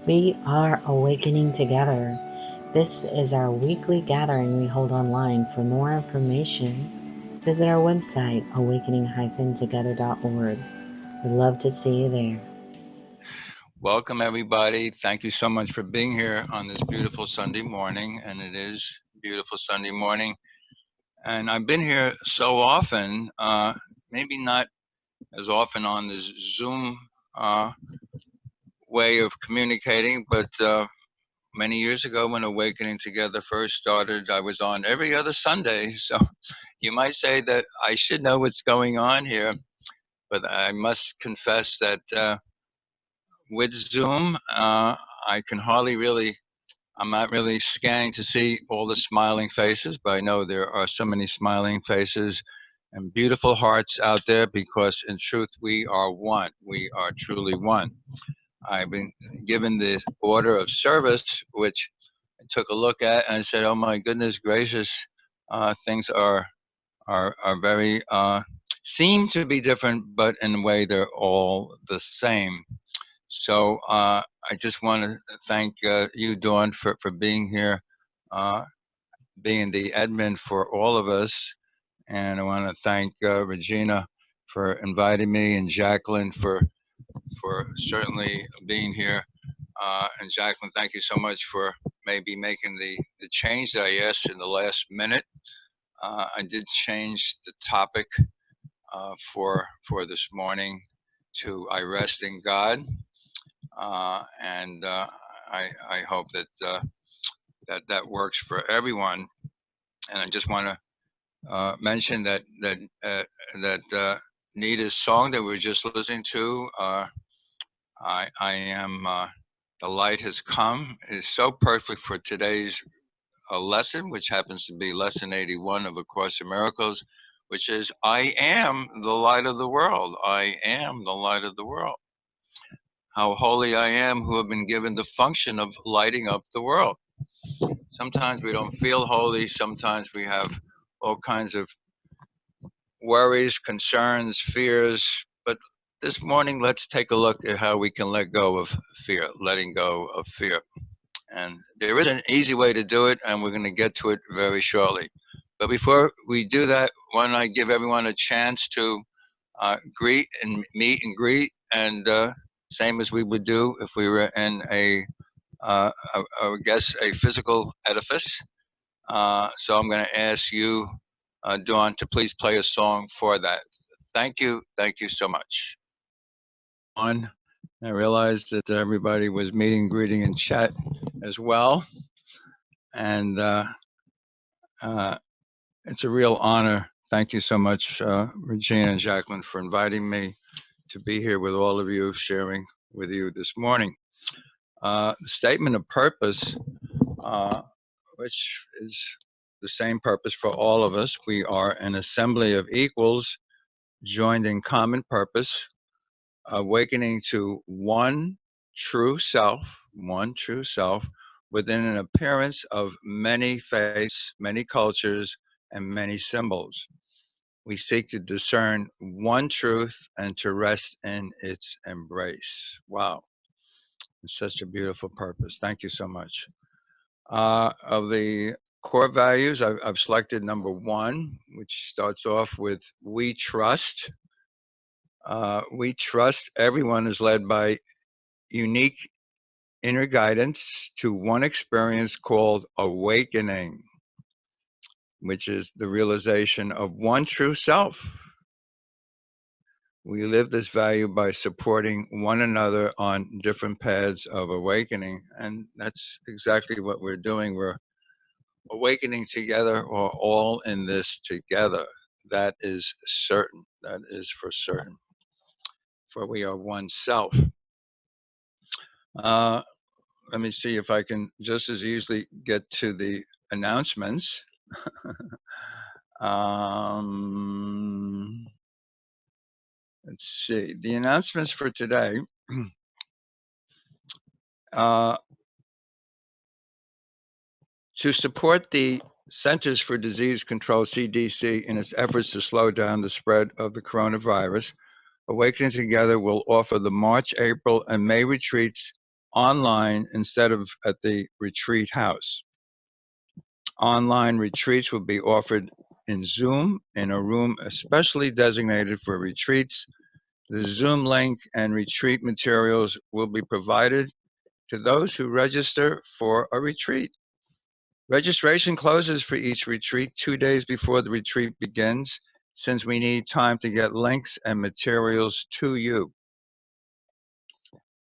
We are awakening together. This is our weekly gathering we hold online. For more information, visit our website, awakening-together.org. We'd love to see you there. Welcome, everybody. Thank you so much for being here on this beautiful Sunday morning. And it is a beautiful Sunday morning. And I've been here so often, maybe not as often on this Zoom way of communicating, but many years ago when Awakening Together first started, I was on every other Sunday. So you might say that I should know what's going on here, but I must confess that with Zoom, I can hardly really, I'm not really scanning to see all the smiling faces, but I know there are so many smiling faces and beautiful hearts out there because in truth, we are one. We are truly one. I've been given the order of service, which I took a look at and I said, oh my goodness gracious, things are very, seem to be different, but in a way they're all the same. So I just want to thank you, Dawn, for being here, being the admin for all of us. And I want to thank Regina for inviting me and Jacqueline for certainly being here. And Jacqueline, thank you so much for maybe making the change that I asked in the last minute. I did change the topic for this morning to I rest in God. And I hope that that works for everyone. And I just want to mention that Nita's song that we were just listening to, I am the light has come, is so perfect for today's lesson, which happens to be lesson 81 of A Course in Miracles, which is I am the light of the world. I am the light of the world. How holy I am who have been given the function of lighting up the world. Sometimes we don't feel holy. Sometimes we have all kinds of worries, concerns, fears. But this morning, let's take a look at how we can let go of fear, letting go of fear. And there is an easy way to do it, and we're going to get to it very shortly. But before we do that, why don't I give everyone a chance to greet and meet and greet, and same as we would do if we were in I guess, a physical edifice. So I'm going to ask you, Dawn, to please play a song for that. Thank you so much. I realized that everybody was meeting, greeting, and chat as well, and it's a real honor. Thank you so much, Regina and Jacqueline, for inviting me to be here with all of you, sharing with you this morning. The statement of purpose, which is the same purpose for all of us. We are an assembly of equals joined in common purpose, awakening to one true self within an appearance of many faiths, many cultures, and many symbols. We seek to discern one truth and to rest in its embrace. Wow. It's such a beautiful purpose. Thank you so much. Of the core values, I've selected number 1, which starts off with we trust. We trust everyone is led by unique inner guidance to one experience called awakening, which is the realization of one true self. We live this value by supporting one another on different paths of awakening. And that's exactly what we're doing. We're awakening together, or all in this together. That is certain. That is for certain. For we are one self. Let me see if I can just as easily get to the announcements. Let's see. The announcements for today. To support the Centers for Disease Control, CDC, in its efforts to slow down the spread of the coronavirus, Awakening Together will offer the March, April, and May retreats online instead of at the retreat house. Online retreats will be offered in Zoom in a room especially designated for retreats. The Zoom link and retreat materials will be provided to those who register for a retreat. Registration closes for each retreat 2 days before the retreat begins, since we need time to get links and materials to you.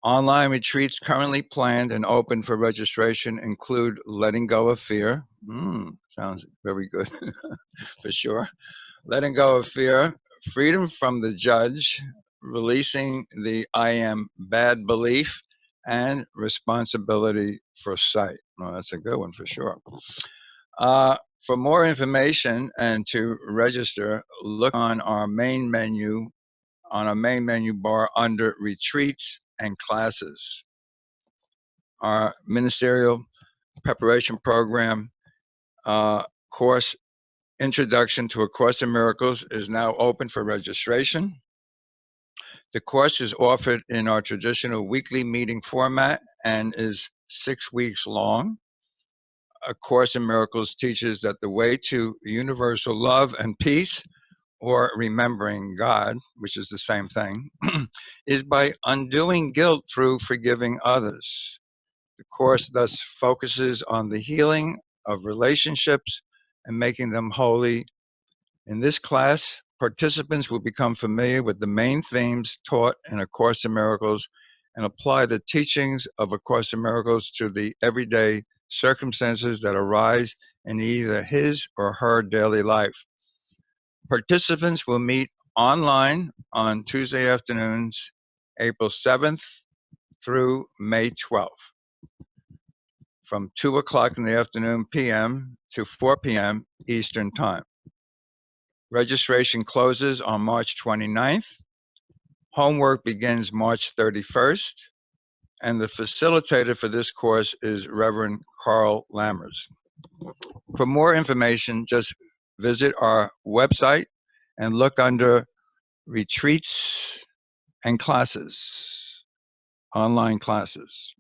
Online retreats currently planned and open for registration include Letting Go of Fear. Sounds very good, for sure. Letting Go of Fear, Freedom from the Judge, Releasing the I Am Bad Belief, and Responsibility for Sight. Well, that's a good one for sure. For more information and to register, look on our main menu bar under Retreats and Classes. Our ministerial preparation program course, Introduction to A Course in Miracles, is now open for registration. The course is offered in our traditional weekly meeting format and is 6 weeks long. A Course in Miracles teaches that the way to universal love and peace, or remembering God, which is the same thing, is by undoing guilt through forgiving others. The Course thus focuses on the healing of relationships and making them holy. In this class, participants will become familiar with the main themes taught in A Course in Miracles and apply the teachings of A Course in Miracles to the everyday circumstances that arise in either his or her daily life. Participants will meet online on Tuesday afternoons, April 7th through May 12th, from 2 o'clock in the afternoon p.m. to 4 p.m. Eastern Time. Registration closes on March 29th. Homework begins March 31st, and the facilitator for this course is Reverend Carl Lammers. For more information, just visit our website and look under Retreats and Classes, online classes.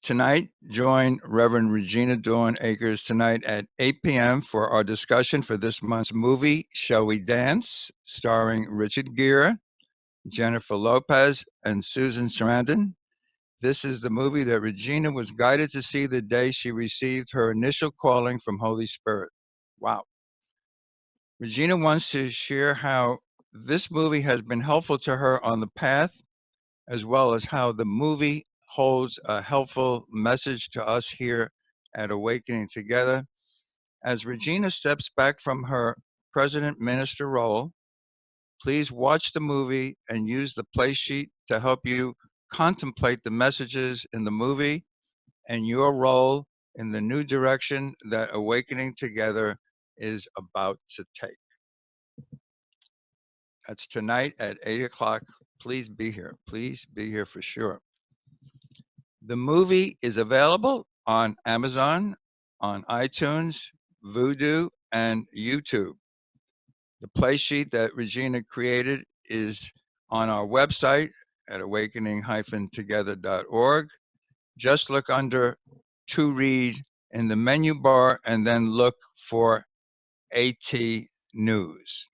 Tonight, join Reverend Regina Dawn Akers tonight at 8 p.m. for our discussion for this month's movie, Shall We Dance?, starring Richard Gere, Jennifer Lopez, and Susan Sarandon. This is the movie that Regina was guided to see the day she received her initial calling from Holy Spirit. Wow. Regina wants to share how this movie has been helpful to her on the path, as well as how the movie holds a helpful message to us here at Awakening Together. As Regina steps back from her president minister role, please watch the movie and use the play sheet to help you contemplate the messages in the movie and your role in the new direction that Awakening Together is about to take. That's tonight at 8 o'clock. Please be here. Please be here for sure. The movie is available on Amazon, on iTunes, Vudu, and YouTube. The play sheet that Regina created is on our website at awakening-together.org. Just look under To Read in the menu bar and then look for AT News.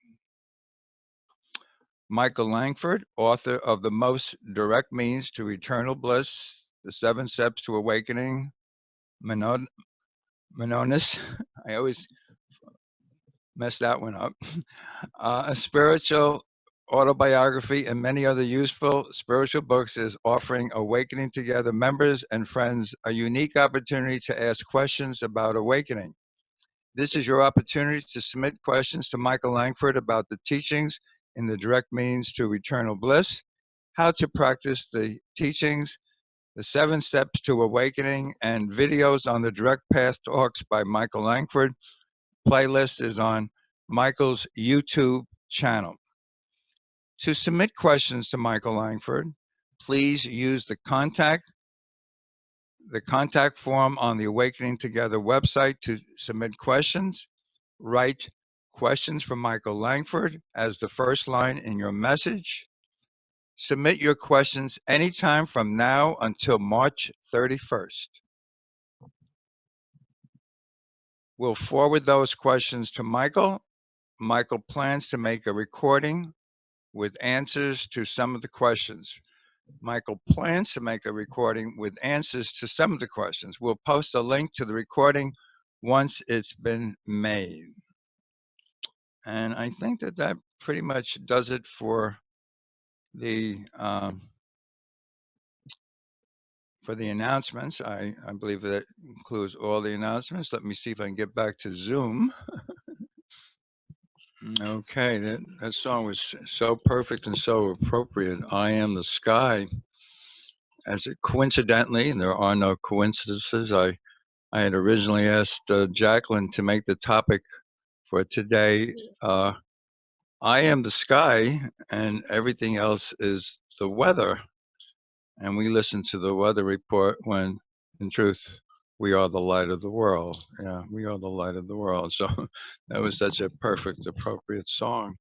Michael Langford, author of The Most Direct Means to Eternal Bliss, The 7 Steps to Awakening, Mononis. I always mess that one up. A spiritual autobiography and many other useful spiritual books, is offering Awakening Together members and friends a unique opportunity to ask questions about awakening. This is your opportunity to submit questions to Michael Langford about the teachings in the Direct Means to Eternal Bliss, how to practice the teachings, the 7 Steps to Awakening, and videos on the Direct Path Talks by Michael Langford. Playlist is on Michael's YouTube channel. To submit questions to Michael Langford, please use the contact form on the Awakening Together website to submit questions. Write questions from Michael Langford as the first line in your message. Submit your questions anytime from now until March 31st. We'll forward those questions to Michael. Michael plans to make a recording with answers to some of the questions. Michael plans to make a recording with answers to some of the questions. We'll post a link to the recording once it's been made. And I think that pretty much does it for the announcements. I believe that includes all the announcements. Let me see if I can get back to Zoom. Okay, that song was so perfect and so appropriate. I Am the Sky. As it coincidentally, and there are no coincidences, I had originally asked Jacqueline to make the topic for today. I am the sky, and everything else is the weather. And we listen to the weather report when, in truth, we are the light of the world. Yeah, we are the light of the world. So that was such a perfect, appropriate song.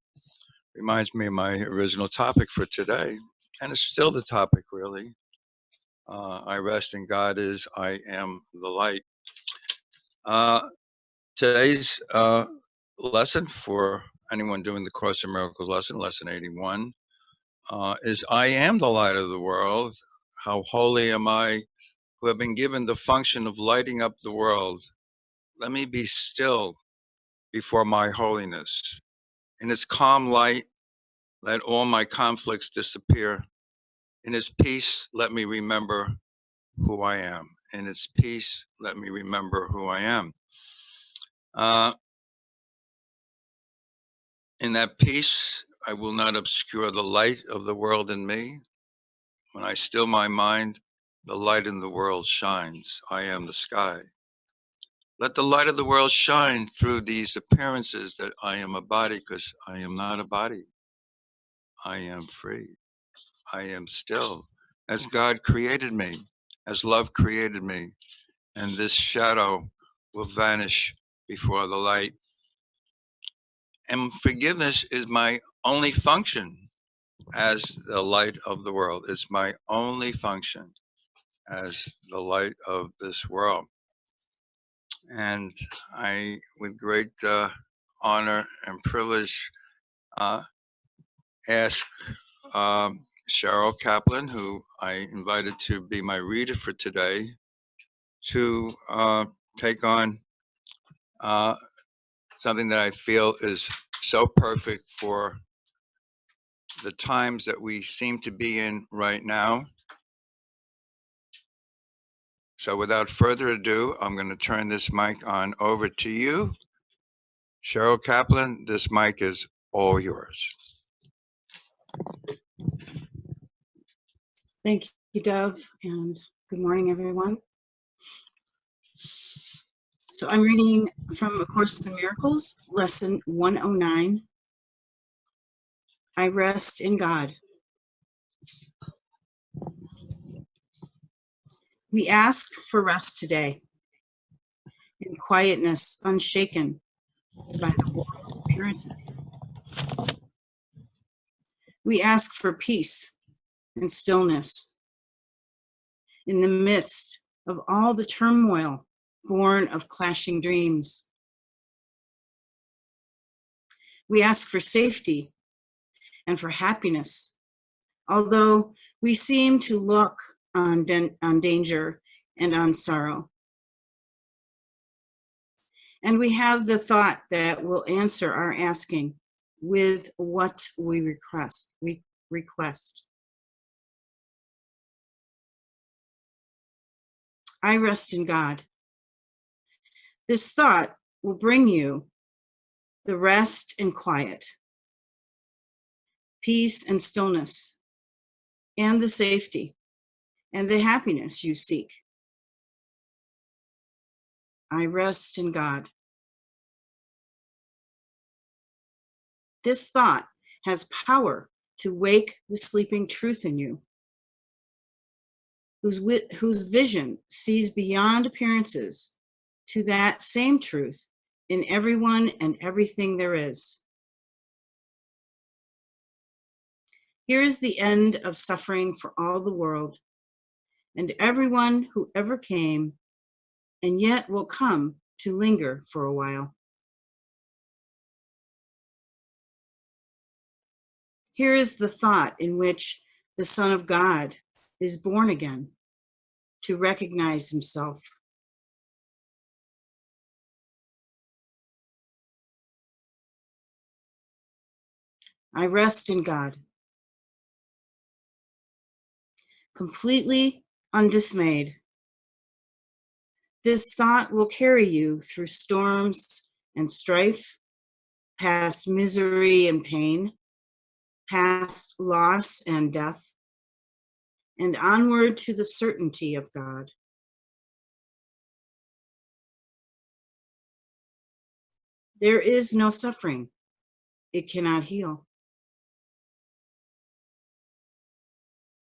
Reminds me of my original topic for today, and it's still the topic, really. I rest in God is I am the light. Today's lesson for anyone doing the Course in Miracles lesson 81, is I am the light of the world. How holy am I, who have been given the function of lighting up the world. Let me be still before my holiness. In its calm light, let all my conflicts disappear. In its peace, let me remember who I am. In its peace, let me remember who I am. In that peace, I will not obscure the light of the world in me. When I still my mind, the light in the world shines. I am the sky. Let the light of the world shine through these appearances that I am a body, because I am not a body. I am free. I am still, as God created me, as love created me, and this shadow will vanish before the light. And forgiveness is my only function as the light of the world. It's my only function as the light of this world. And I, with great honor and privilege, ask Shiryl Kaplan, who I invited to be my reader for today, to take on something that I feel is so perfect for the times that we seem to be in right now. So without further ado, I'm going to turn this mic on over to you. Shiryl Kaplan, this mic is all yours. Thank you, Dove, and good morning, everyone. So I'm reading from A Course in Miracles, lesson 109. I rest in God. We ask for rest today, in quietness unshaken by the world's appearances. We ask for peace and stillness in the midst of all the turmoil born of clashing dreams. We ask for safety and for happiness, although we seem to look on danger and on sorrow. And we have the thought that will answer our asking with what we request. I rest in God. This thought will bring you the rest and quiet, peace and stillness, and the safety and the happiness you seek. I rest in God. This thought has power to wake the sleeping truth in you, whose vision sees beyond appearances to that same truth in everyone and everything there is. Here is the end of suffering for all the world, and everyone who ever came, and yet will come to linger for a while. Here is the thought in which the Son of God is born again to recognize himself. I rest in God, completely undismayed. This thought will carry you through storms and strife, past misery and pain, past loss and death, and onward to the certainty of God. There is no suffering it cannot heal.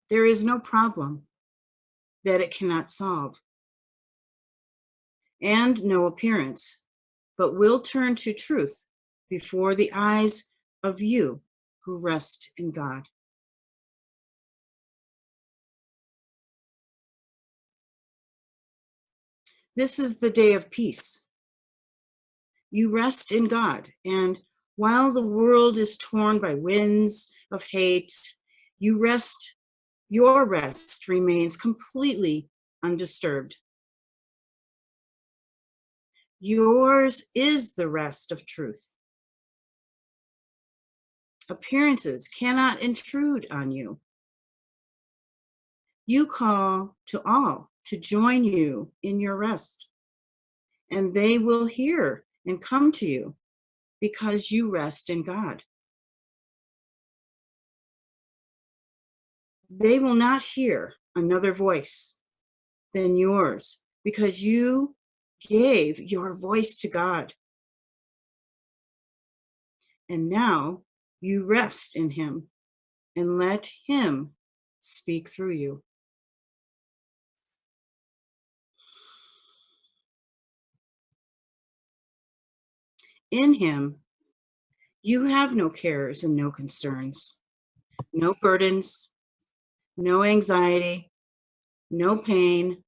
There is no problem that it cannot solve, and no appearance, but will turn to truth before the eyes of you who rest in God. This is the day of peace. You rest in God, and while the world is torn by winds of hate, your rest remains completely undisturbed. Yours is the rest of truth. Appearances cannot intrude on you. You call to all to join you in your rest, and they will hear and come to you because you rest in God. They will not hear another voice than yours because you gave your voice to God. And now you rest in him and let him speak through you. In him, you have no cares and no concerns, no burdens, no anxiety, no pain,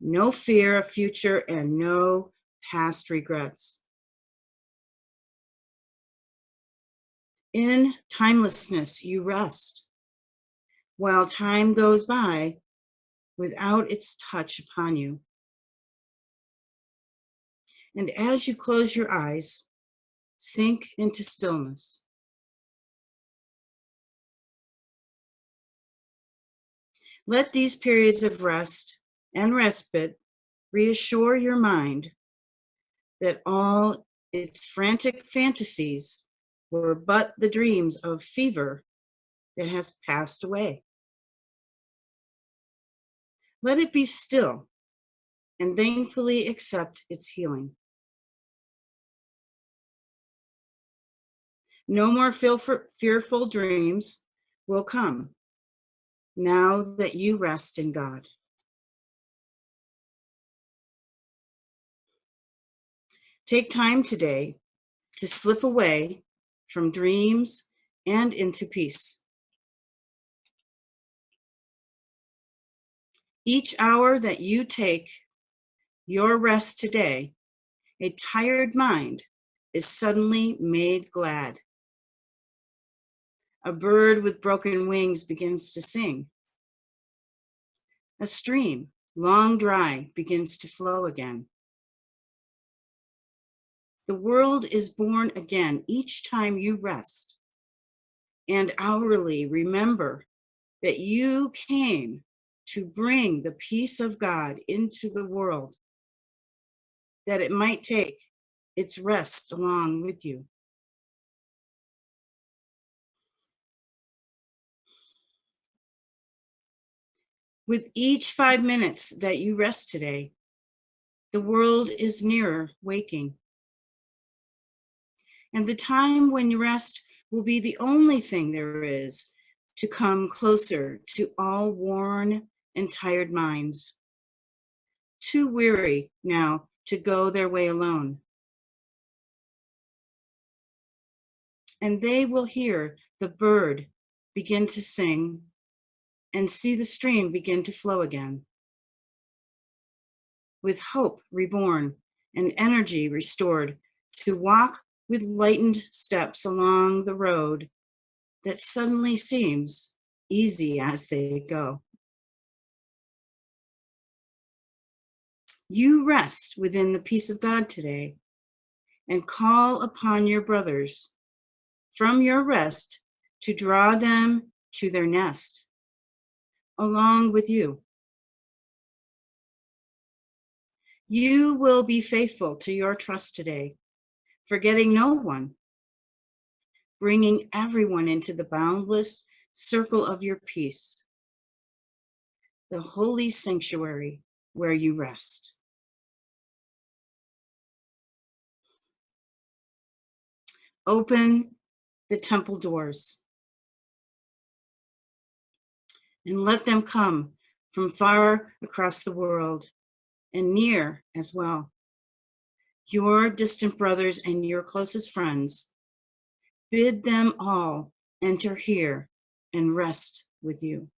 no fear of future, and no past regrets. In timelessness, you rest, while time goes by without its touch upon you. And as you close your eyes, sink into stillness. Let these periods of rest and respite reassure your mind that all its frantic fantasies were but the dreams of fever that has passed away. Let it be still and thankfully accept its healing. No more fearful dreams will come now that you rest in God. Take time today to slip away from dreams and into peace. Each hour that you take your rest today, a tired mind is suddenly made glad. A bird with broken wings begins to sing. A stream, long dry, begins to flow again. The world is born again each time you rest. And hourly remember that you came to bring the peace of God into the world, that it might take its rest along with you. With each 5 minutes that you rest today, the world is nearer waking. And the time when you rest will be the only thing there is to come closer to all worn and tired minds, too weary now to go their way alone. And they will hear the bird begin to sing and see the stream begin to flow again. With hope reborn and energy restored to walk with lightened steps along the road that suddenly seems easy as they go. You rest within the peace of God today and call upon your brothers from your rest to draw them to their nest along with you. You will be faithful to your trust today, forgetting no one, bringing everyone into the boundless circle of your peace, the holy sanctuary where you rest. Open the temple doors and let them come from far across the world and near as well. Your distant brothers and your closest friends, bid them all enter here and rest with you.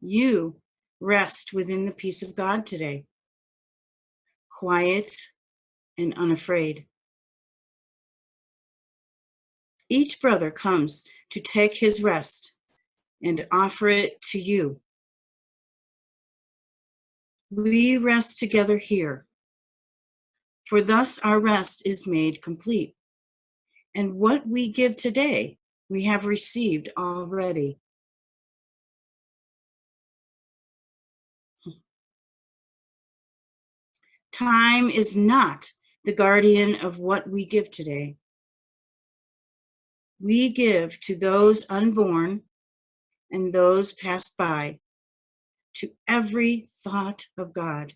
You rest within the peace of God today, quiet and unafraid. Each brother comes to take his rest and offer it to you. We rest together here, for thus our rest is made complete. And what we give today, we have received already. Time is not the guardian of what we give today. We give to those unborn and those passed by, to every thought of God,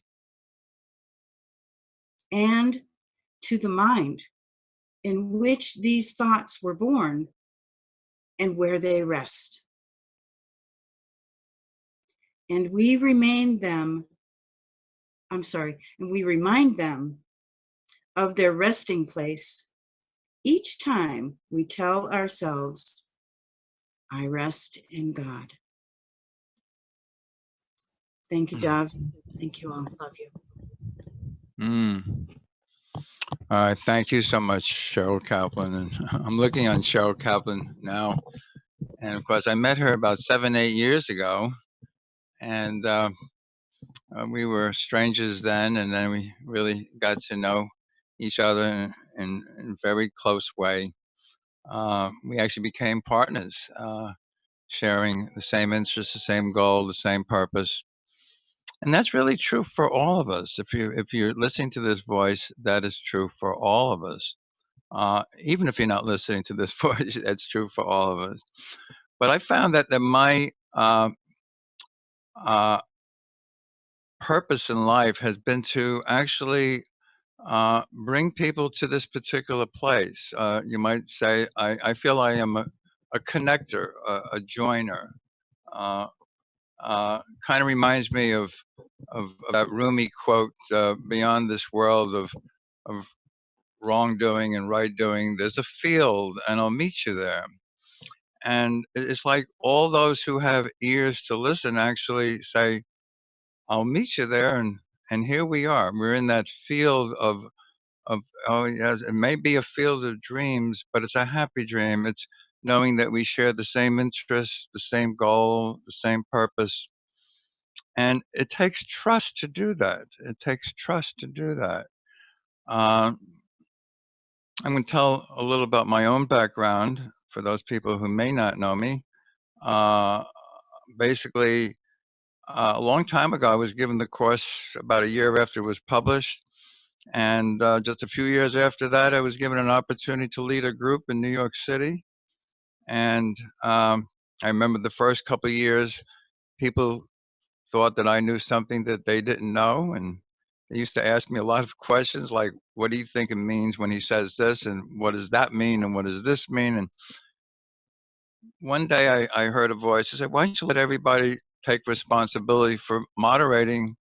and to the mind in which these thoughts were born and where they rest. And we remind them of their resting place each time we tell ourselves, I rest in God. Thank you, Dove. Thank you all. Love you. All right, thank you so much, Shiryl Kaplan. And I'm looking on Shiryl Kaplan now, and of course, I met her about 7, 8 years ago, and we were strangers then, and then we really got to know each other in a very close way. We actually became partners, sharing the same interests, the same goal, the same purpose. And that's really true for all of us. If you're listening to this voice, that is true for all of us. Even if you're not listening to this voice, that's true for all of us. But I found that my purpose in life has been to actually bring people to this particular place. You might say, I feel I am a connector, a joiner. Kind of reminds me of that Rumi quote, beyond this world of wrongdoing and right doing, there's a field and I'll meet you there. And it's like all those who have ears to listen actually say, I'll meet you there. And here we are. We're in that field of, oh, yes, it may be a field of dreams, but it's a happy dream. It's knowing that we share the same interests, the same goal, the same purpose. And it takes trust to do that. It takes trust to do that. I'm going to tell a little about my own background for those people who may not know me. Basically, a long time ago, I was given the course about a year after it was published. And just a few years after that, I was given an opportunity to lead a group in New York City. And I remember the first couple of years, people thought that I knew something that they didn't know. And they used to ask me a lot of questions like, what do you think it means when he says this? And what does that mean? And what does this mean? And one day I heard a voice. I said, why don't you let everybody take responsibility for moderating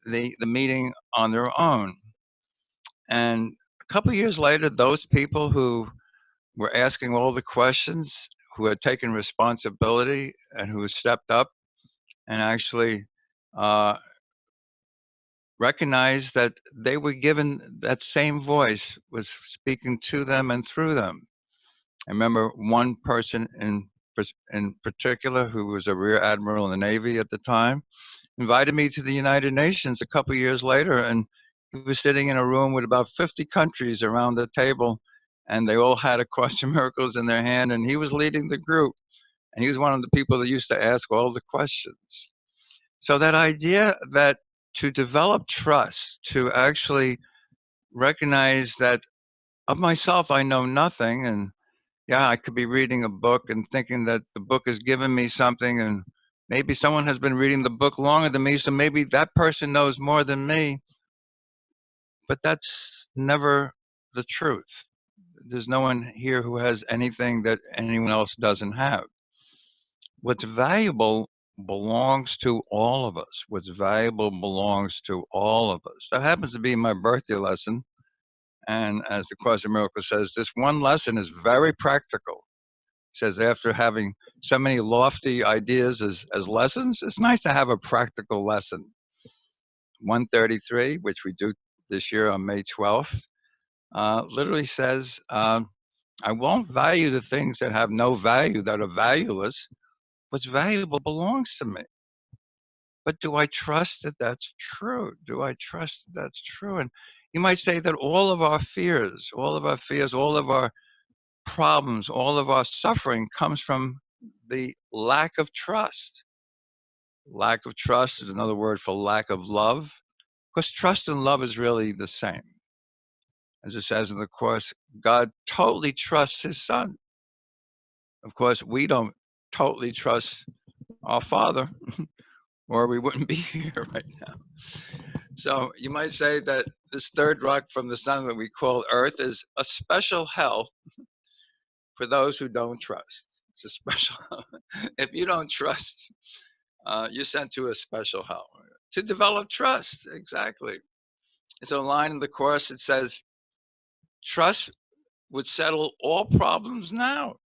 the meeting on their own? And a couple of years later, those people who were asking all the questions, who had taken responsibility and who stepped up and actually recognized that they were given that same voice was speaking to them and through them. I remember one person in particular who was a rear admiral in the Navy at the time invited me to the United Nations a couple years later, and he was sitting in a room with about 50 countries around the table, and they all had A Course in Miracles in their hand, and he was leading the group, and he was one of the people that used to ask all the questions. So that idea that to develop trust, to actually recognize that of myself I know nothing, and yeah, I could be reading a book and thinking that the book has given me something, and maybe someone has been reading the book longer than me, so maybe that person knows more than me, but that's never the truth. There's no one here who has anything that anyone else doesn't have. What's valuable belongs to all of us. What's valuable belongs to all of us. That happens to be my birthday lesson. And as the Course in Miracles says, this one lesson is very practical. It says after having so many lofty ideas as lessons, it's nice to have a practical lesson. 133, which we do this year on May 12th, literally says, I won't value the things that have no value, that are valueless. What's valuable belongs to me. But do I trust that that's true? Do I trust that that's true? And you might say that all of our fears, all of our problems, all of our suffering comes from the lack of trust. Lack of trust is another word for lack of love, because trust and love is really the same. As it says in the Course, God totally trusts his Son. Of course, we don't totally trust our Father, or we wouldn't be here right now. So you might say that this third rock from the sun that we call Earth is a special hell for those who don't trust. It's a special hell. If you don't trust, you're sent to a special hell. To develop trust, exactly. It's a line in the Course that says, trust would settle all problems now.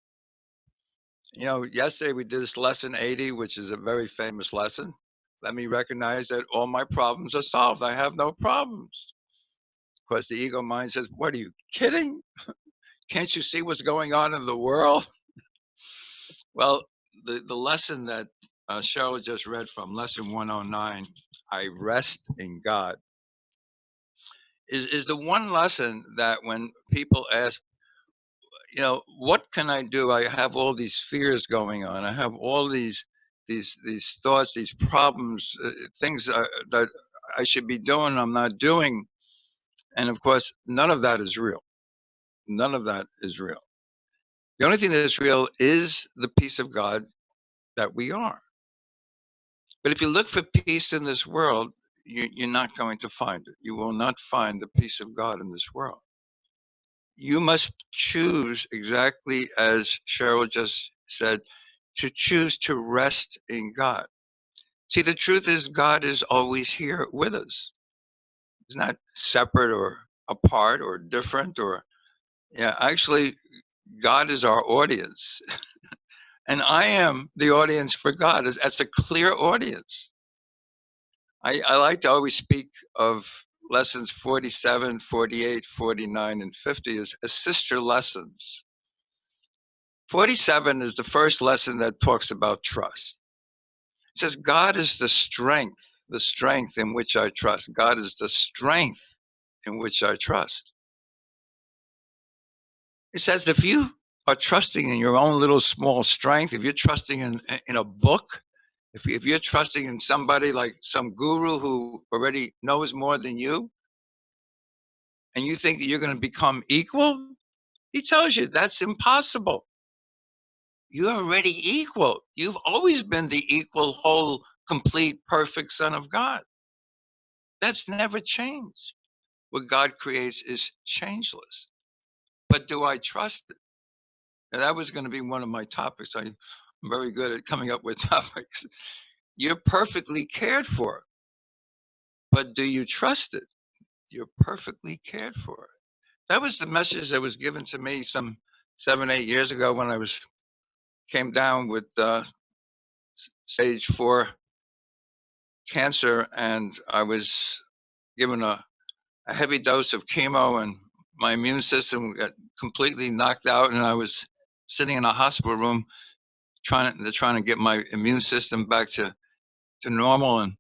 You know, yesterday we did this lesson 80, which is a very famous lesson. Let me recognize that all my problems are solved. I have no problems. Of course, the ego mind says, what are you kidding? Can't you see what's going on in the world? Well, the lesson that Shiryl just read from, lesson 109, I rest in God, is the one lesson that when people ask, you know, what can I do? I have all these fears going on. I have all these thoughts, these problems, things that I should be doing, I'm not doing. And of course, none of that is real. None of that is real. The only thing that is real is the peace of God that we are. But if you look for peace in this world, you're not going to find it. You will not find the peace of God in this world. You must choose, exactly as Shiryl just said, to choose to rest in God. See, the truth is God is always here with us. He's not separate or apart or different or, yeah, actually, God is our audience. And I am the audience for God. That's a clear audience. I like to always speak of lessons 47, 48, 49, and 50 as sister lessons. 47 is the first lesson that talks about trust. It says, God is the strength in which I trust. God is the strength in which I trust. It says, if you are trusting in your own little small strength, if you're trusting in a book, if you're trusting in somebody like some guru who already knows more than you, and you think that you're going to become equal, he tells you that's impossible. You're already equal. You've always been the equal, whole, complete, perfect Son of God. That's never changed. What God creates is changeless. But do I trust it? And that was going to be one of my topics. I'm very good at coming up with topics. You're perfectly cared for, but do you trust it? You're perfectly cared for. that was the message that was given to me some 7, 8 years ago when I came down with stage 4 cancer, and I was given a heavy dose of chemo, and my immune system got completely knocked out, and I was sitting in a hospital room trying to get my immune system back to normal. And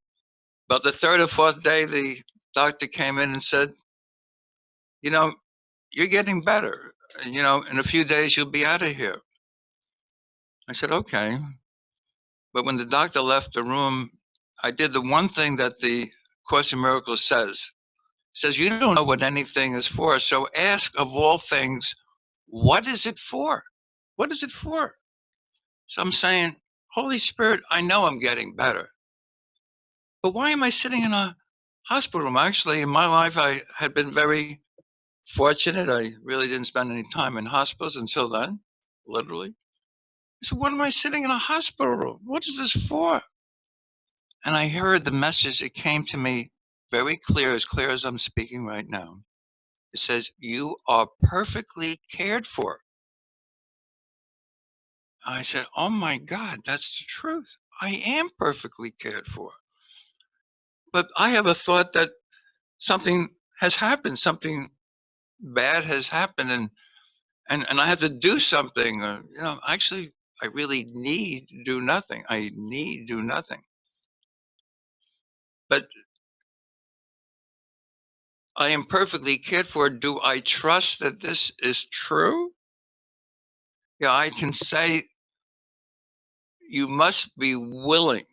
about the third or fourth day, the doctor came in and said, you know, you're getting better. You know, in a few days you'll be out of here. I said, okay. But when the doctor left the room, I did the one thing that the Course in Miracles says. It says, you don't know what anything is for. So ask of all things, what is it for? What is it for? So I'm saying, Holy Spirit, I know I'm getting better. But why am I sitting in a hospital room? Actually, in my life, I had been very fortunate. I really didn't spend any time in hospitals until then, literally. So what am I sitting in a hospital room? What is this for? And I heard the message. It came to me very clear as I'm speaking right now. It says, you are perfectly cared for. I said, oh my God, that's the truth. I am perfectly cared for. But I have a thought that something has happened, something bad has happened, and I have to do something. Actually, I really need to do nothing. I need to do nothing. But I am perfectly cared for. Do I trust that this is true? Yeah, I can say you must be willing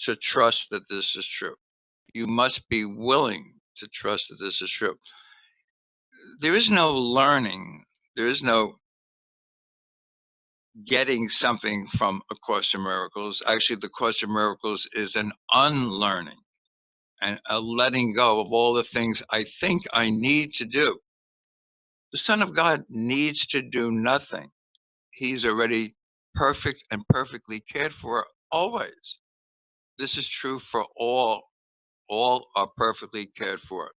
to trust that this is true. You must be willing to trust that this is true. There is no learning. There is no getting something from A Course in Miracles. Actually, the Course in Miracles is an unlearning and a letting go of all the things I think I need to do. The Son of God needs to do nothing. He's already perfect and perfectly cared for always. This is true for all. All are perfectly cared for.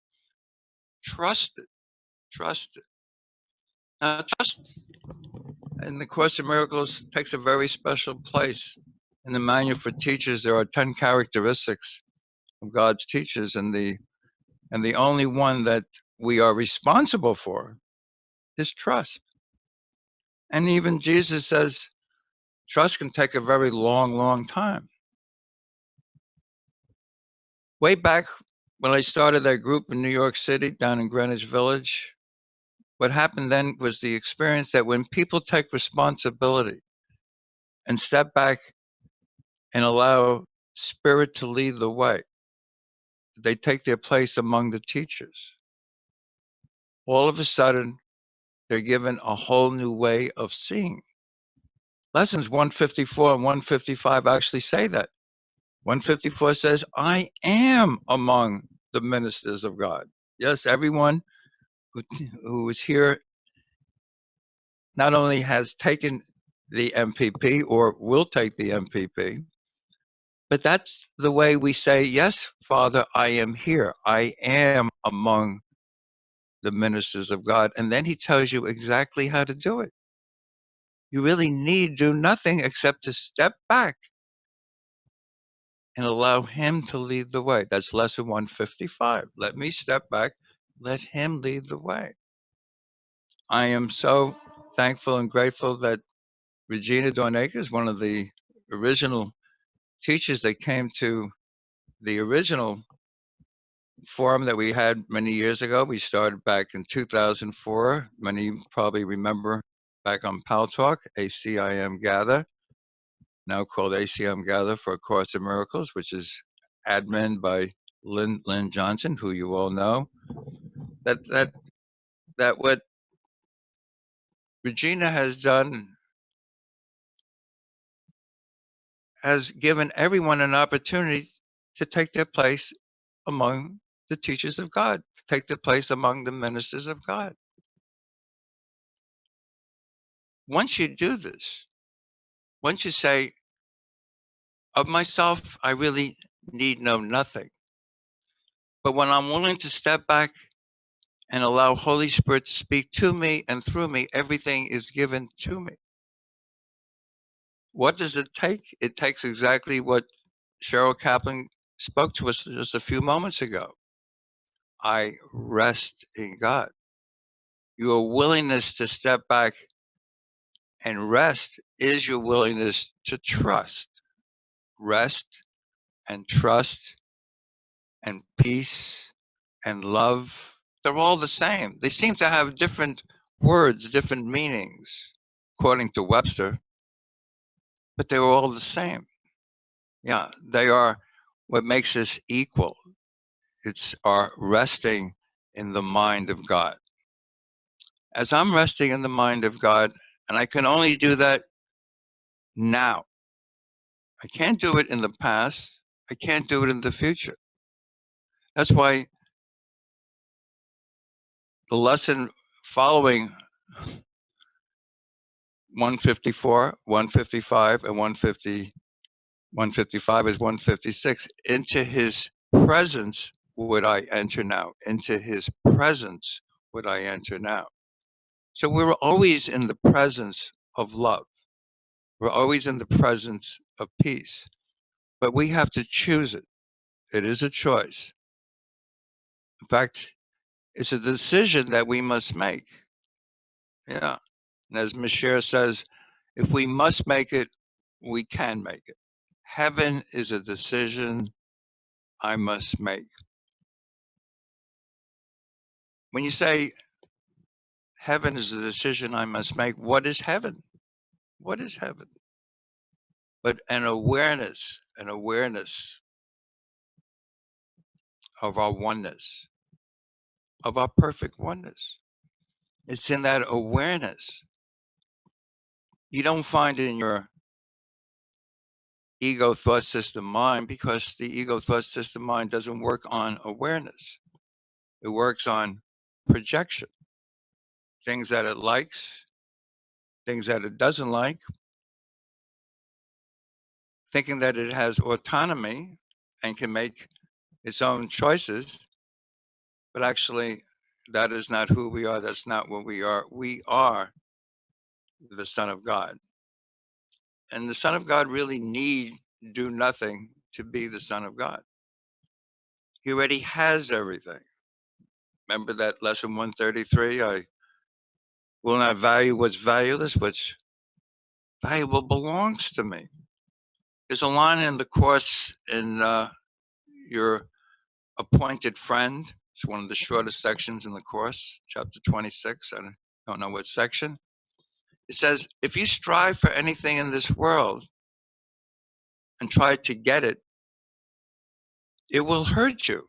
Trust it. Trust it. Now, trust in the Course in Miracles takes a very special place. In the Manual for Teachers, there are 10 characteristics of God's teachers, and the only one that we are responsible for is trust. And even Jesus says trust can take a very long, long time. Way back when I started that group in New York City, down in Greenwich Village, what happened then was the experience that when people take responsibility and step back and allow Spirit to lead the way, they take their place among the teachers. All of a sudden, they're given a whole new way of seeing. Lessons 154 and 155 actually say that. 154 says, I am among the ministers of God. Yes, everyone who is here not only has taken the MPP or will take the MPP, but that's the way we say, yes, Father, I am here. I am among the ministers of God. And then he tells you exactly how to do it. You really need do nothing except to step back and allow him to lead the way. That's lesson 155. Let me step back. Let him lead the way. I am so thankful and grateful that Regina Dornaker is one of the original teachers that came to the original forum that we had many years ago. We started back in 2004. Many probably remember back on Pal Talk, ACIM Gather, now called ACM Gather for A Course in Miracles, which is admin by Lynn Johnson, who you all know. That what Regina has done has given everyone an opportunity to take their place among the teachers of God, to take their place among the ministers of God. Once you do this, once you say, of myself, I really need know nothing. But when I'm willing to step back and allow Holy Spirit to speak to me and through me, everything is given to me. What does it take? It takes exactly what Shiryl Kaplan spoke to us just a few moments ago. I rest in God. Your willingness to step back and rest is your willingness to trust. Rest and trust and peace and love, they're all the same. They seem to have different words, different meanings, according to Webster, but they're all the same. Yeah, they are what makes us equal. It's our resting in the mind of God. As I'm resting in the mind of God, and I can only do that now. I can't do it in the past. I can't do it in the future. That's why the lesson following 154, 155, and 155 is 156. Into his presence would I enter now. Into his presence would I enter now. So we're always in the presence of love. We're always in the presence of peace. But we have to choose it. It is a choice. In fact, it's a decision that we must make. Yeah. And as Michelle says, if we must make it, we can make it. Heaven is a decision I must make. When you say heaven is a decision I must make, what is heaven? What is heaven? But an awareness of our oneness, of our perfect oneness. It's in that awareness. You don't find it in your ego thought system mind, because the ego thought system mind doesn't work on awareness. It works on projection. Things that it likes, things that it doesn't like, thinking that it has autonomy and can make its own choices, but actually that is not who we are. That's not what we are. We are the Son of God. And the Son of God really need do nothing to be the Son of God. He already has everything. Remember that lesson 133? I will not value what's valueless, what's valuable belongs to me. There's a line in the Course in your appointed friend. It's one of the shortest sections in the Course, chapter 26. I don't know what section. It says, if you strive for anything in this world and try to get it, it will hurt you.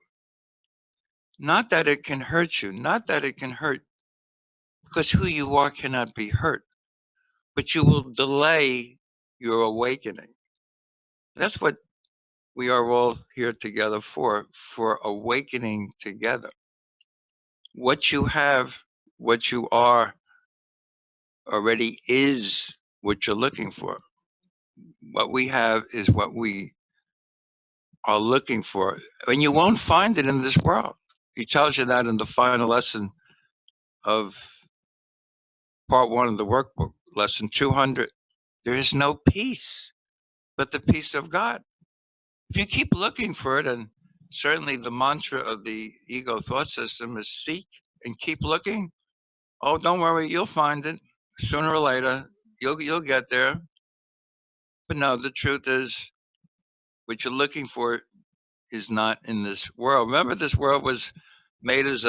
Not that it can hurt you, not that it can hurt, because who you are cannot be hurt, but you will delay your awakening. That's what we are all here together for awakening together. What you have, what you are, already is what you're looking for. What we have is what we are looking for. And you won't find it in this world. He tells you that in the final lesson of part 1 of the workbook, lesson 200. There is no peace but the peace of God. If you keep looking for it, and certainly the mantra of the ego thought system is seek and keep looking. Oh, don't worry, you'll find it sooner or later. You'll get there. But no, the truth is, what you're looking for is not in this world. Remember, this world was made as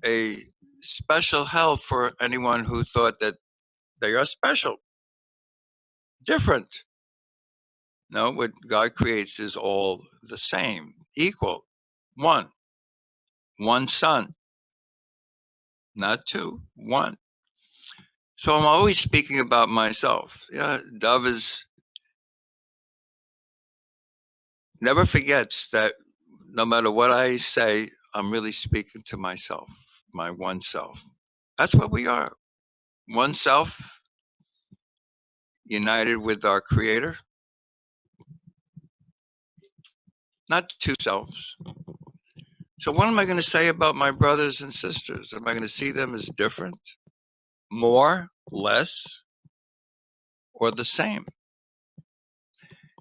a special hell for anyone who thought that they are special, different. No, what God creates is all the same, equal, one son, not two, one. So I'm always speaking about myself. Yeah, Dove never forgets that no matter what I say, I'm really speaking to myself, my one self. That's what we are. One self united with our Creator, not two selves. So what am I going to say about my brothers and sisters? Am I going to see them as different, more, less, or the same?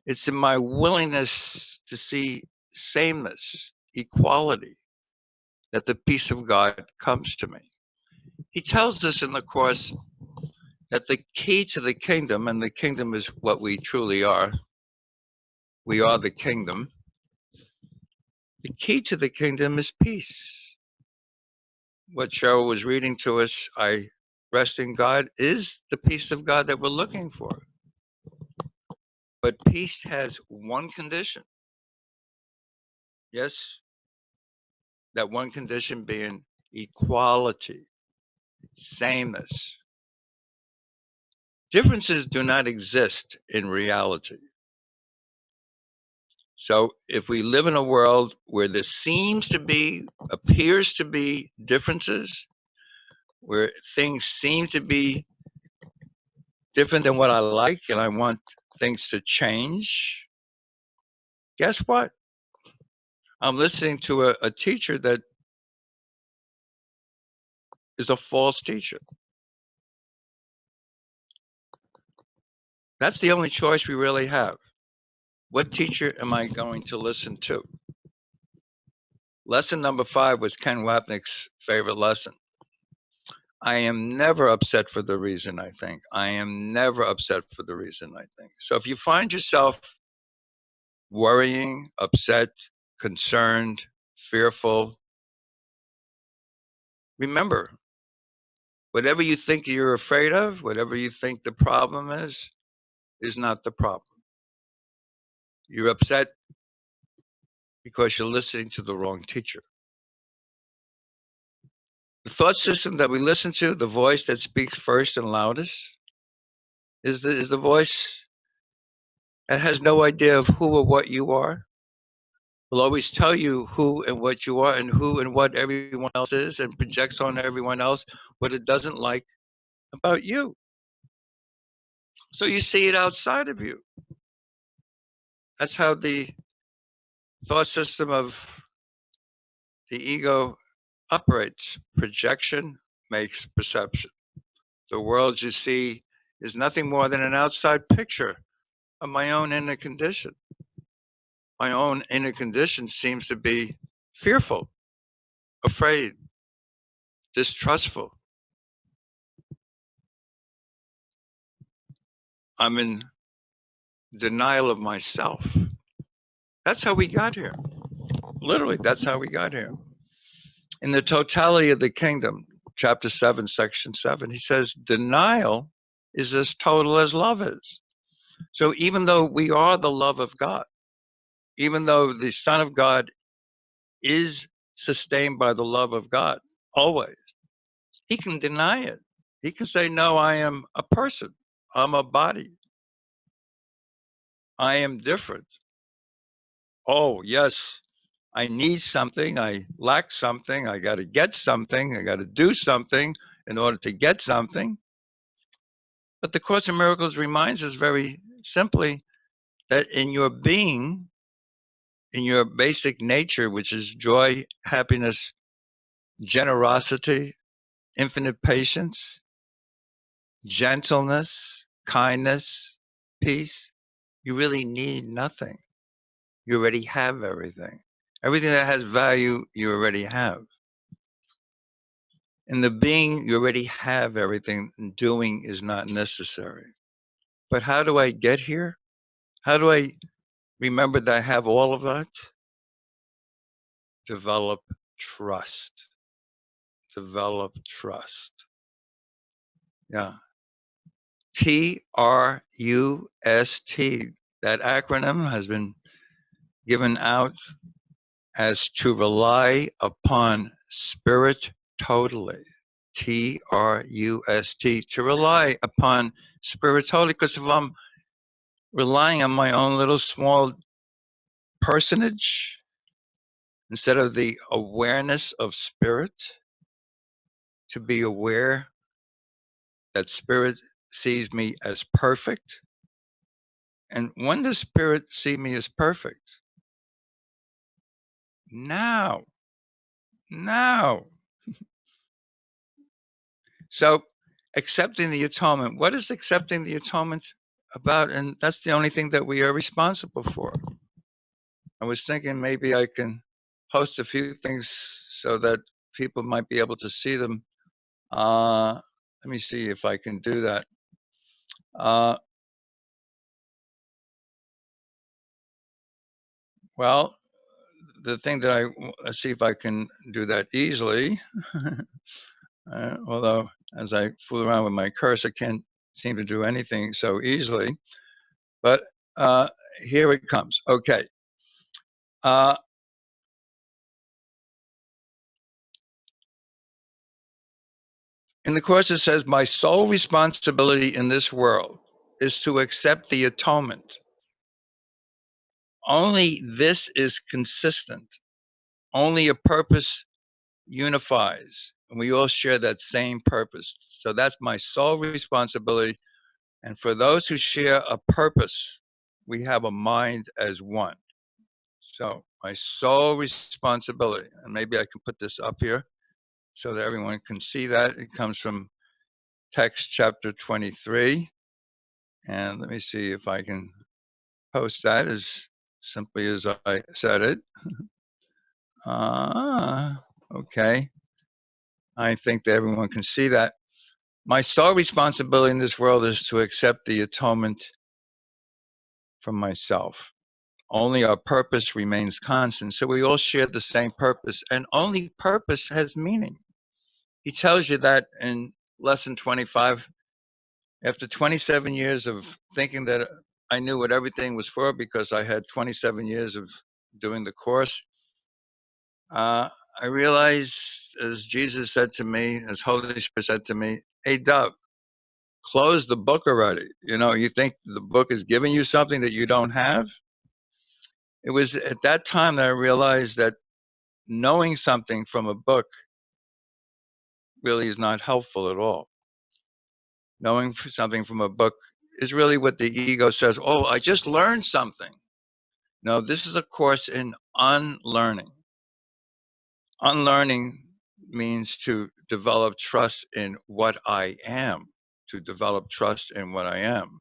It's in my willingness to see sameness, equality, that the peace of God comes to me. He tells us in the Course that the key to the kingdom, and the kingdom is what we truly are, we are the kingdom. The key to the kingdom is peace. What Shiryl was reading to us, I rest in God, is the peace of God that we're looking for. But peace has one condition. Yes, that one condition being equality, sameness. Differences do not exist in reality. So if we live in a world where there appears to be differences, where things seem to be different than what I like and I want things to change, guess what? I'm listening to a teacher that is a false teacher. That's the only choice we really have. What teacher am I going to listen to? Lesson number 5 was Ken Wapnick's favorite lesson. I am never upset for the reason I think. I am never upset for the reason I think. So if you find yourself worrying, upset, concerned, fearful, remember, whatever you think you're afraid of, whatever you think the problem is not the problem. You're upset because you're listening to the wrong teacher. The thought system that we listen to, the voice that speaks first and loudest, is the voice that has no idea of who or what you are. Will always tell you who and what you are and who and what everyone else is, and projects on everyone else what it doesn't like about you. So you see it outside of you. That's how the thought system of the ego operates. Projection makes perception. The world you see is nothing more than an outside picture of my own inner condition. My own inner condition seems to be fearful, afraid, distrustful. I'm in denial of myself. That's how we got here. Literally, that's how we got here. In the totality of the kingdom, chapter 7, section 7, he says, denial is as total as love is. So even though we are the love of God, even though the Son of God is sustained by the love of God, always, he can deny it. He can say, no, I am a person. I'm a body. I am different. Oh, yes, I need something. I lack something. I got to get something. I got to do something in order to get something. But the Course in Miracles reminds us very simply that in your being, in your basic nature, which is joy, happiness, generosity, infinite patience, gentleness, kindness, peace, you really need nothing. You already have everything. Everything that has value, you already have. In the being, you already have everything. Doing is not necessary. But how do I get here? How do I remember that I have all of that? Develop trust. Develop trust. Yeah. TRUST. That acronym has been given out as to rely upon spirit totally. TRUST. To rely upon spirit totally. Because if I'm relying on my own little small personage, instead of the awareness of spirit, to be aware that spirit sees me as perfect. And when does spirit see me as perfect? Now. now. So accepting the atonement, what is accepting the atonement about? And that's the only thing that we are responsible for. I was thinking maybe I can post a few things so that people might be able to see them. Let me see if I can do that. Well, the thing that let's see if I can do that easily. Although, as I fool around with my cursor, I can't seem to do anything so easily. But here it comes. Okay. In the Course, it says, my sole responsibility in this world is to accept the atonement. Only this is consistent. Only a purpose unifies. And we all share that same purpose. So that's my sole responsibility. And for those who share a purpose, we have a mind as one. So my sole responsibility, and maybe I can put this up here so that everyone can see that. It comes from text chapter 23. And let me see if I can post that as simply as I said it. Okay. I think that everyone can see that. My sole responsibility in this world is to accept the atonement from myself. Only our purpose remains constant. So we all share the same purpose, and only purpose has meaning. He tells you that in lesson 25. After 27 years of thinking that I knew what everything was for because I had 27 years of doing the course, I realized, as Jesus said to me, as Holy Spirit said to me, hey, Dove, close the book already. You think the book is giving you something that you don't have? It was at that time that I realized that knowing something from a book really is not helpful at all. Knowing something from a book is really what the ego says, oh, I just learned something. No, this is a course in unlearning. Unlearning means to develop trust in what I am, to develop trust in what I am.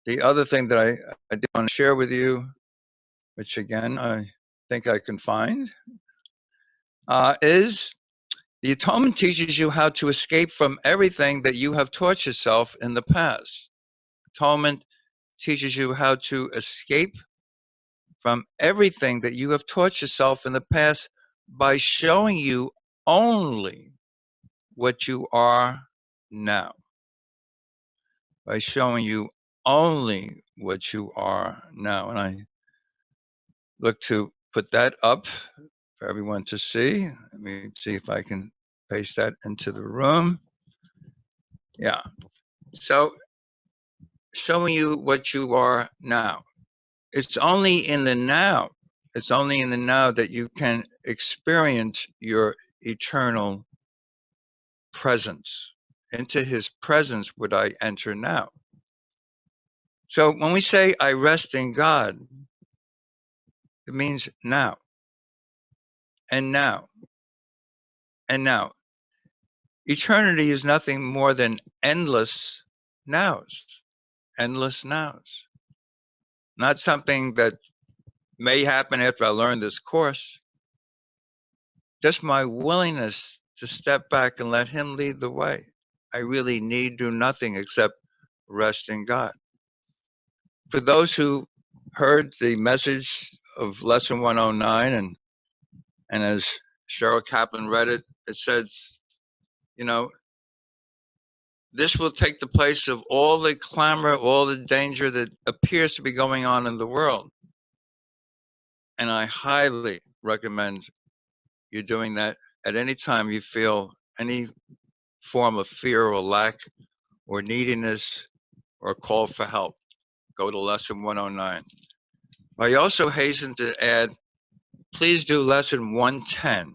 The other thing that I did want to share with you, which again, I think I can find, is the atonement teaches you how to escape from everything that you have taught yourself in the past. Atonement teaches you how to escape from everything that you have taught yourself in the past by showing you only what you are now. By showing you only what you are now. And I look to put that up for everyone to see. Let me see if I can paste that into the room. Yeah. So showing you what you are now. It's only in the now. It's only in the now that you can experience your eternal presence. Into his presence would I enter now. So when we say I rest in God, it means now. And now. And now. Eternity is nothing more than endless nows. Endless nows. Not something that may happen after I learn this course. Just my willingness to step back and let him lead the way. I really need do nothing except rest in God. For those who heard the message of lesson 109 and as Shiryl Kaplan read it, it says, this will take the place of all the clamor, all the danger that appears to be going on in the world. And I highly recommend you doing that at any time you feel any form of fear or lack or neediness or call for help. Go to lesson 109. I also hasten to add, please do lesson 110,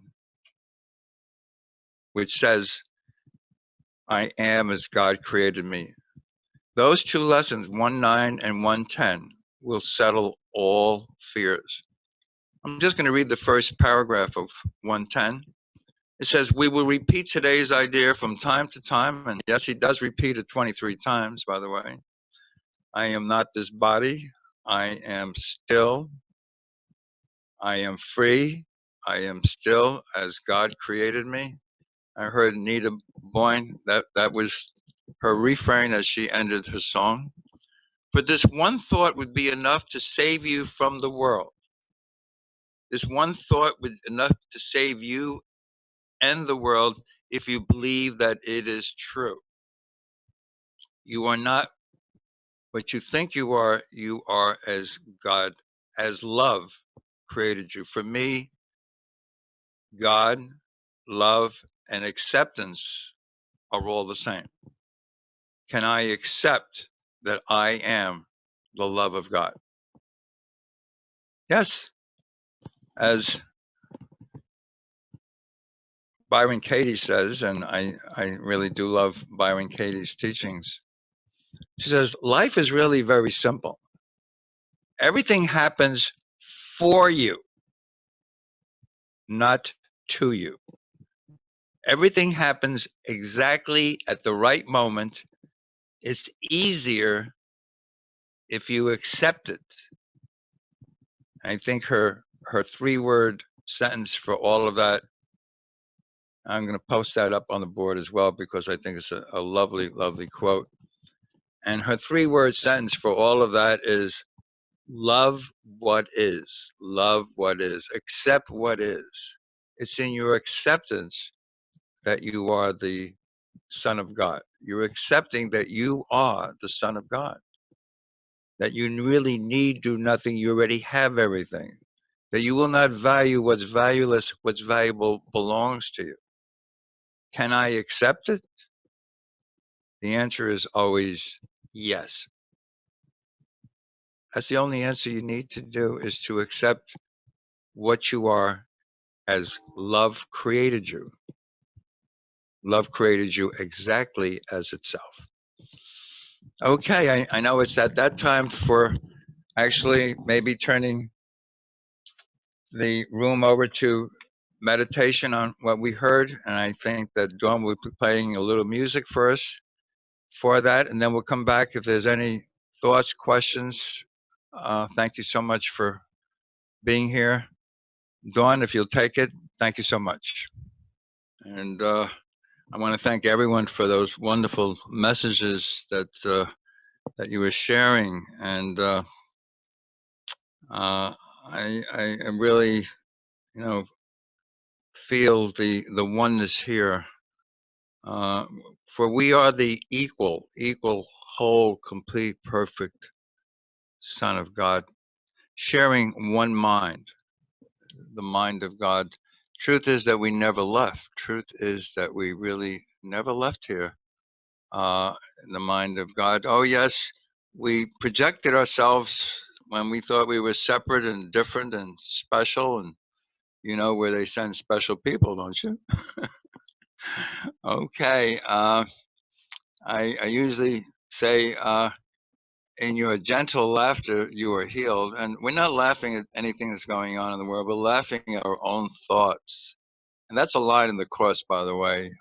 which says, I am as God created me. Those two lessons, 1:9 and 1:10, will settle all fears. I'm just going to read the first paragraph of 110. It says, we will repeat today's idea from time to time. And yes, he does repeat it 23 times, by the way. I am not this body. I am still. I am free. I am still as God created me. I heard Nita Boyne, that was her refrain as she ended her song. For this one thought would be enough to save you from the world. This one thought would be enough to save you and the world if you believe that it is true. You are not what you think you are as God, as love created you. For me, God, love, and acceptance are all the same. Can I accept that I am the love of God? Yes. As Byron Katie says, and I really do love Byron Katie's teachings, she says, life is really very simple. Everything happens for you, not to you. Everything happens exactly at the right moment. It's easier if you accept it. I think her 3-word sentence for all of that, I'm going to post that up on the board as well because I think it's a lovely, lovely quote. And her 3-word sentence for all of that is, love what is, love what is, accept what is. It's in your acceptance that you are the Son of God. You're accepting that you are the Son of God, that you really need do nothing. You already have everything, that you will not value what's valueless, what's valuable belongs to you. Can I accept it? The answer is always yes. That's the only answer you need to do, is to accept what you are as love created you. Love created you exactly as itself. Okay, I know it's at that time for actually maybe turning the room over to meditation on what we heard. And I think that Dawn will be playing a little music for us for that. And then we'll come back if there's any thoughts, questions. Thank you so much for being here. Dawn, if you'll take it, thank you so much. And I want to thank everyone for those wonderful messages that you were sharing. And I really, feel the oneness here. For we are the equal, whole, complete, perfect Son of God, sharing one mind, the mind of God. Truth is that we never left. Truth is that we really never left here in the mind of God. Oh, yes, we projected ourselves when we thought we were separate and different and special. And you know where they send special people, don't you? Okay. I usually say, in your gentle laughter, you are healed. And we're not laughing at anything that's going on in the world. We're laughing at our own thoughts. And that's a line in the Course, by the way.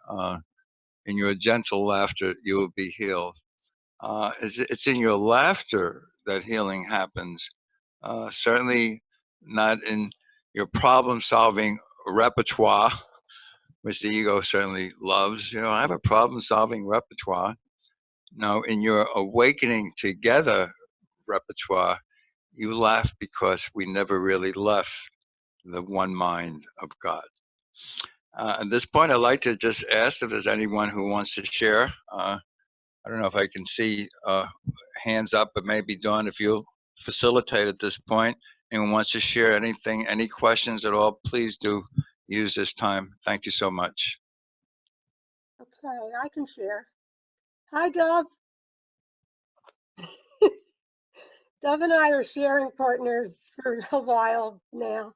In your gentle laughter, you will be healed. It's in your laughter that healing happens. Certainly not in your problem-solving repertoire, which the ego certainly loves. I have a problem-solving repertoire. Now, in your awakening together repertoire, you laugh because we never really left the one mind of God. At this point, I'd like to just ask if there's anyone who wants to share. I don't know if I can see hands up, but maybe Dawn, if you'll facilitate at this point. Anyone wants to share anything, any questions at all, please do use this time. Thank you so much. Okay, I can share. Hi, Dove. Dove and I are sharing partners for a while now.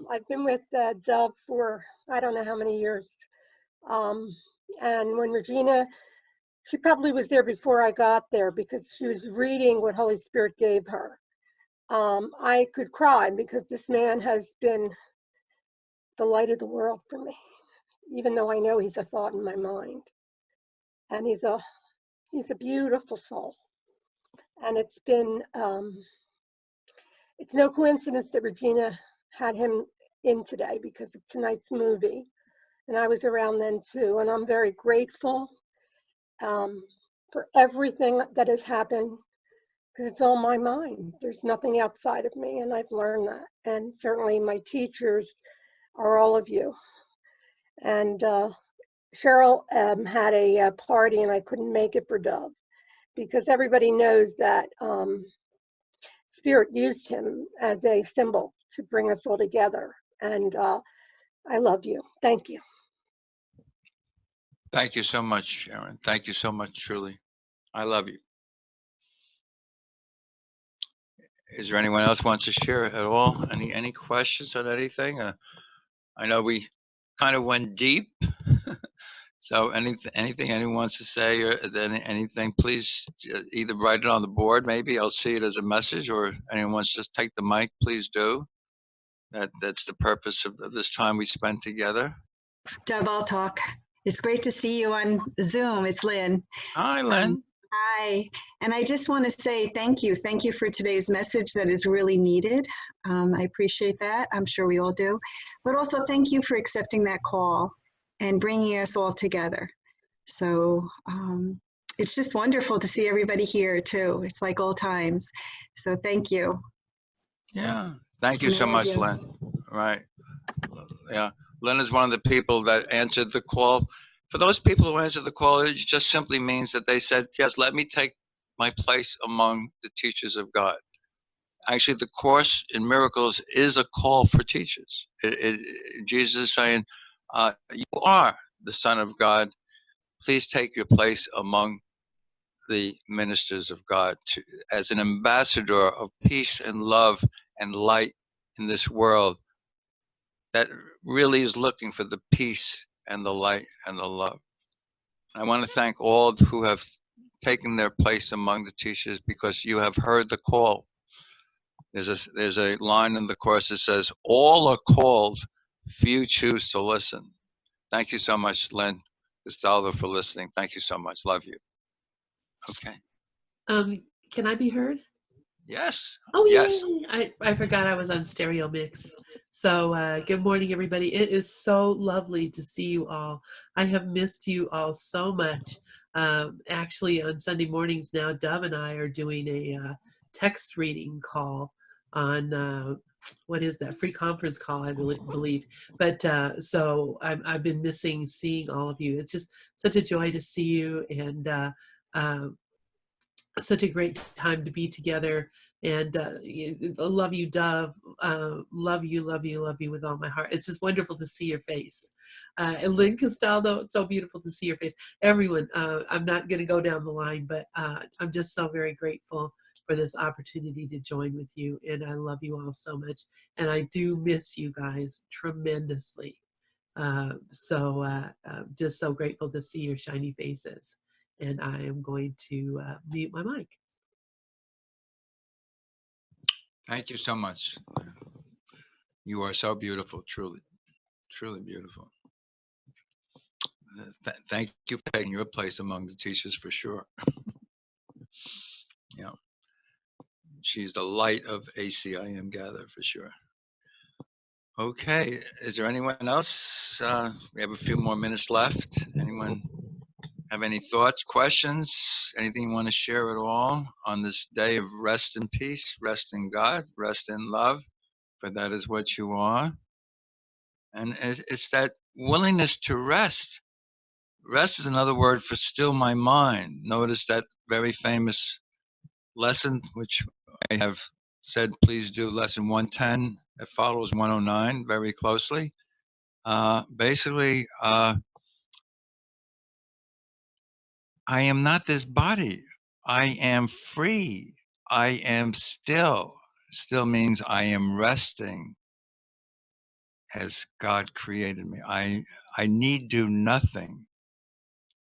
I've been with Dove for I don't know how many years. And when Regina, she probably was there before I got there because she was reading what Holy Spirit gave her. I could cry because this man has been the light of the world for me, even though I know he's a thought in my mind. And he's a beautiful soul. And it's no coincidence that Regina had him in today because of tonight's movie. And I was around then too. And I'm very grateful for everything that has happened because it's all my mind. There's nothing outside of me. And I've learned that. And certainly my teachers are all of you. And Shiryl had a party and I couldn't make it for Dove because everybody knows that Spirit used him as a symbol to bring us all together. And I love you. Thank you. Thank you so much, Sharon. Thank you so much, truly. I love you. Is there anyone else wants to share at all? Any questions on anything? I know we kind of went deep. So anything anyone wants to say or then anything, please either write it on the board. Maybe I'll see it as a message, or anyone wants to just take the mic, please do. That's the purpose of this time we spent together. Deb, I'll talk. It's great to see you on Zoom. It's Lynn. Hi, Lynn. Hi. And I just want to say thank you. Thank you for today's message that is really needed. I appreciate that. I'm sure we all do. But also thank you for accepting that call and bringing us all together. So it's just wonderful to see everybody here too. It's like old times. So thank you. Yeah. Thank you so much, Lynn. Right. Yeah. Lynn is one of the people that answered the call. For those people who answered the call, it just simply means that they said, yes, let me take my place among the teachers of God. Actually, the Course in Miracles is a call for teachers. Jesus is saying, you are the Son of God. Please take your place among the ministers of God as an ambassador of peace and love and light in this world that really is looking for the peace and the light and the love. I want to thank all who have taken their place among the teachers because you have heard the call. There's a line in the Course that says, all are called, few choose to listen. Thank you so much, Lynn Gustavo, for listening. Thank you so much. Love you. Okay. Can I be heard? Yes. Oh, yes. Yay. I forgot I was on Stereo Mix. So good morning, everybody. It is so lovely to see you all. I have missed you all so much. Actually, on Sunday mornings now, Dove and I are doing a text reading call on what is that, free conference call, I believe. But so I've been missing seeing all of you. It's just such a joy to see you, and such a great time to be together. And love you, Dove. Love you, love you, love you with all my heart. It's just wonderful to see your face. And Lynn Castaldo, it's so beautiful to see your face. Everyone, I'm not going to go down the line, but I'm just so very grateful for this opportunity to join with you. And I love you all so much. And I do miss you guys tremendously. Just so grateful to see your shiny faces. And I am going to mute my mic. Thank you so much. You are so beautiful, truly, truly beautiful. Thank you for taking your place among the teachers for sure. Yeah, she's the light of ACIM Gather for sure. Okay, is there anyone else? We have a few more minutes left. Anyone have any thoughts, questions, anything you want to share at all on this day of rest in peace, rest in God, rest in love, for that is what you are. And it's that willingness to rest. Rest is another word for still my mind. Notice that very famous lesson, which I have said, please do lesson 110. It follows 109 very closely. Basically, I am not this body. I am free. I am still. Still means I am resting as God created me. I need do nothing.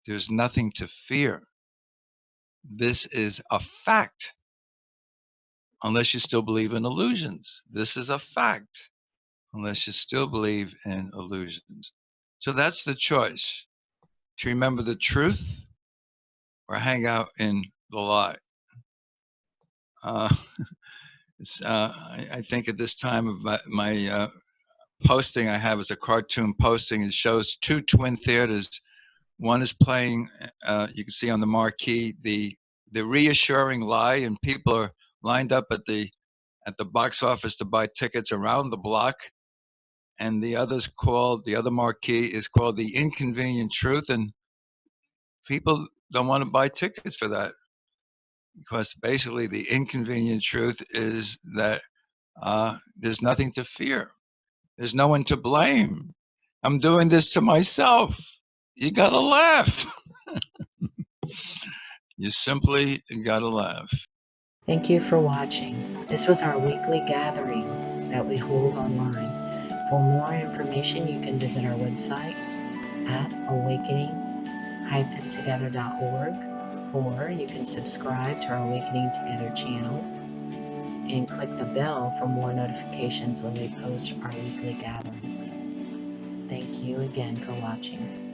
There's nothing to fear. This is a fact. unless you still believe in illusions. This is a fact, unless you still believe in illusions. So that's the choice, to remember the truth or hang out in the lie. I think at this time of my posting I have is a cartoon posting. It shows two twin theaters. One is playing, you can see on the marquee, the reassuring lie, and people are lined up at the box office to buy tickets around the block. And the other marquee is called the inconvenient truth, and people don't want to buy tickets for that, because basically the inconvenient truth is that there's nothing to fear. There's no one to blame. I'm doing this to myself. You gotta laugh. You simply gotta laugh. Thank you for watching. This was our weekly gathering that we hold online. For more information, you can visit our website at awakening-together.org, or you can subscribe to our Awakening Together channel and click the bell for more notifications when we post our weekly gatherings. Thank you again for watching.